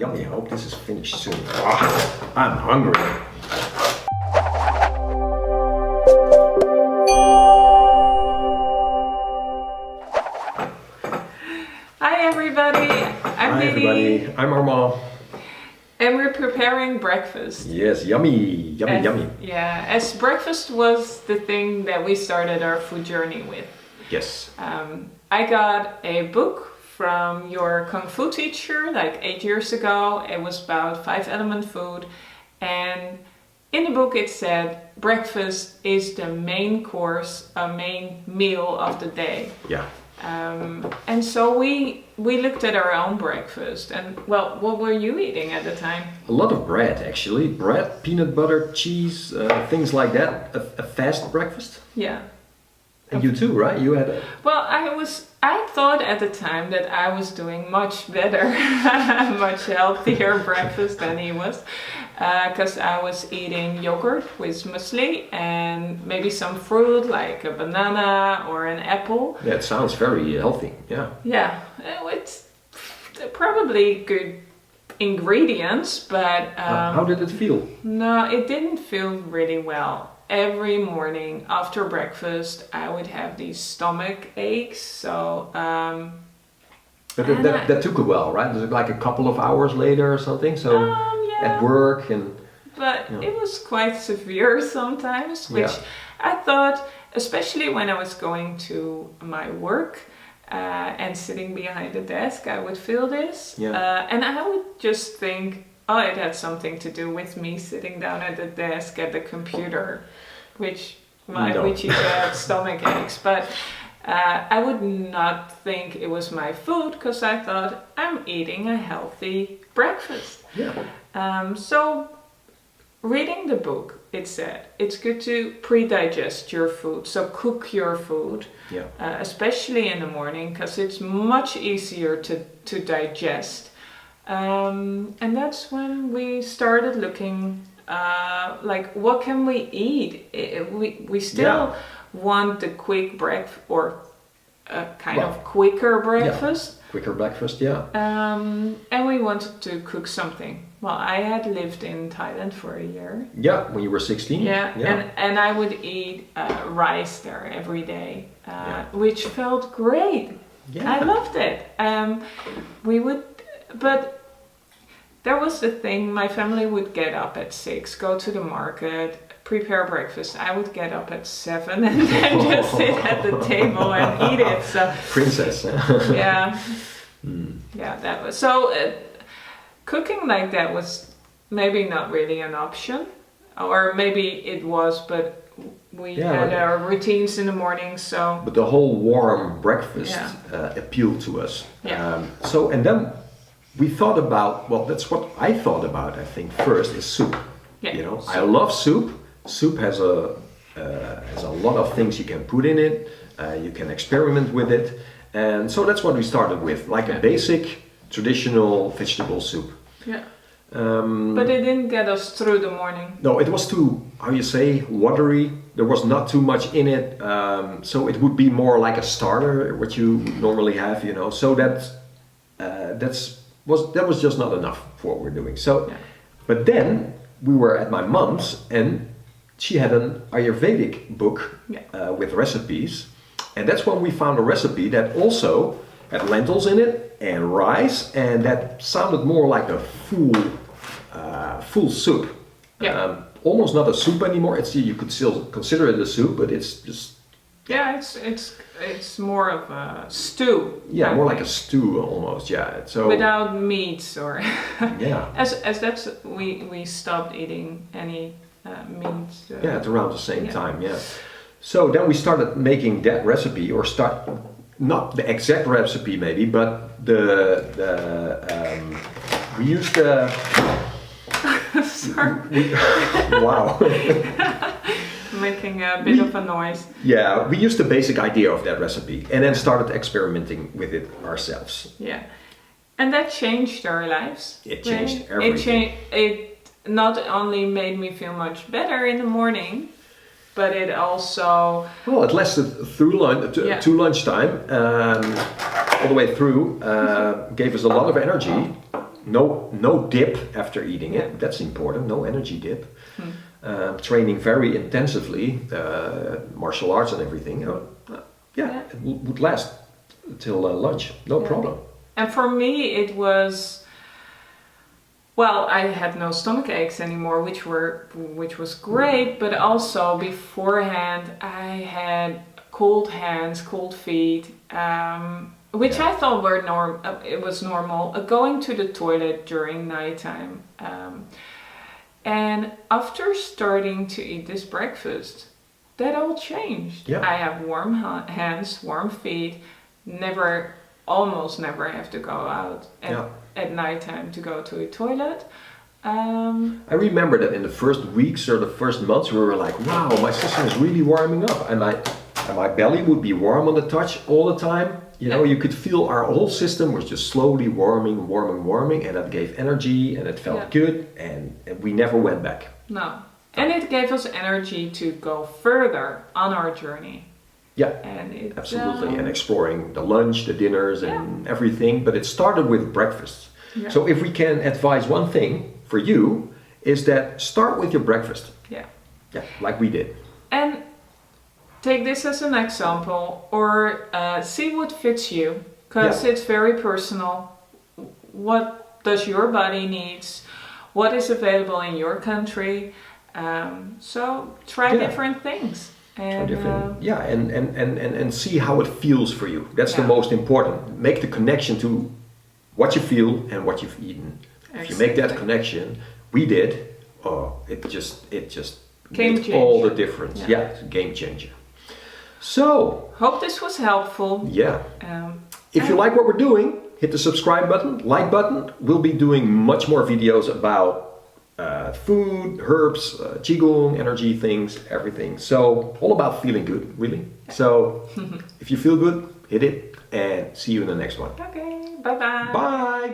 yummy. I hope this is finished soon. Ah, I'm hungry. Hi everybody, I'm Hi Didi, everybody, I'm Armand. and we're preparing breakfast. Yes, yummy, yummy. Yeah, as breakfast was the thing that we started our food journey with. Yes. I got a book from your Kung Fu teacher like 8 years ago. It was about 5-element food, and in the book it said breakfast is the main course, a main meal of the day. Yeah. And so we looked at our own breakfast, and well, what were you eating at the time? A lot of bread actually. Bread, peanut butter, cheese, things like that. A fast breakfast. Yeah. And you too, right? You had a... Well, I thought at the time that I was doing much better, much healthier breakfast than he was, because I was eating yogurt with muesli and maybe some fruit like a banana or an apple. Yeah, it sounds very healthy. Yeah. Yeah, it's probably good ingredients, but How did it feel? no, it didn't feel really well. Every morning after breakfast, I would have these stomach aches. So, But that took a while, right? Was it like a couple of hours later or something? So yeah. at work and... But Yeah. it was quite severe sometimes, which Yeah. I thought, especially when I was going to my work and sitting behind the desk, I would feel this. Yeah. And I would just think, oh, it had something to do with me sitting down at the desk at the computer, which you had stomach aches. But I would not think it was my food, because I thought I'm eating a healthy breakfast. Yeah. So reading the book, it said it's good to pre-digest your food, so cook your food, Yeah. especially in the morning, because it's much easier to digest. And that's when we started looking like what can we eat. We still want the quick breakfast, or a kind of quicker breakfast. Yeah. Quicker breakfast, yeah. And we wanted to cook something. Well, I had lived in Thailand for a year. Yeah, when you were 16. Yeah. And I would eat rice there every day, which felt great. Yeah. I loved it. But there was the thing, my family would get up at 6, go to the market, prepare breakfast. I would get up at 7 and then just sit at the table and eat it. So Princess. yeah. Yeah, that was so. Cooking like that was maybe not really an option, or maybe it was, but we had our routines in the morning. So, but the whole warm breakfast appealed to us. Yeah. And then we thought about, well, that's what I thought about. I think first is soup. Yeah. You know, I love soup. Soup has a lot of things you can put in it. You can experiment with it. And so that's what we started with, like a basic, traditional vegetable soup. Yeah. But it didn't get us through the morning. No, it was too, how you say, watery. There was not too much in it. So it would be more like a starter, what you normally have, you know. So that was just not enough for what we're doing. So, but then we were at my mom's, and she had an Ayurvedic book with recipes. And that's when we found a recipe that also had lentils in it and rice, and that sounded more like a full soup. Yeah. Almost not a soup anymore. You could still consider it a soup, but it's just... Yeah, it's more of a stew. Yeah, more like a stew almost. Yeah. So without meats or. Yeah. As that's we stopped eating any meat. Yeah, at around the same time. Yeah. So then we started making that recipe, or not the exact recipe maybe, but we used the. Sorry. Wow. Making a bit of a noise. Yeah, we used the basic idea of that recipe and then started experimenting with it ourselves. Yeah, and that changed our lives. It changed everything. It not only made me feel much better in the morning, but it also... Well, it lasted through to lunchtime, all the way through, gave us a lot of energy, no dip after eating it. That's important. No energy dip. Training very intensively, martial arts and everything. It would last till lunch. No problem. And for me, it was, well, I had no stomach aches anymore, which was great. But also beforehand, I had cold hands, cold feet, which I thought were it was normal. Going to the toilet during nighttime, and after starting to eat this breakfast, that all changed. Yeah. I have warm hands, warm feet. Almost never have to go out at nighttime to go to a toilet. I remember that in the first weeks or the first months we were like, wow, my system is really warming up, and my belly would be warm on the touch all the time. You could feel our whole system was just slowly warming, and that gave energy, and it felt good, and we never went back. No, and it gave us energy to go further on our journey. Yeah, and absolutely, and exploring the lunch, the dinners, and everything. But it started with breakfast. Yeah. So if we can advise one thing for you, is that start with your breakfast. Yeah, like we did. And take this as an example, or see what fits you, because it's very personal. What does your body needs? What is available in your country? So try different things. And and see how it feels for you. That's the most important. Make the connection to what you feel and what you've eaten. If you make that connection, we did. It just made all the difference. Yeah, it's a game changer. So hope this was helpful. Yeah. If you like what we're doing, hit the subscribe button, like button. We'll be doing much more videos about food, herbs, qigong, energy things, everything. So all about feeling good, really. So if you feel good, hit it, and see you in the next one. Okay, bye-bye. Bye.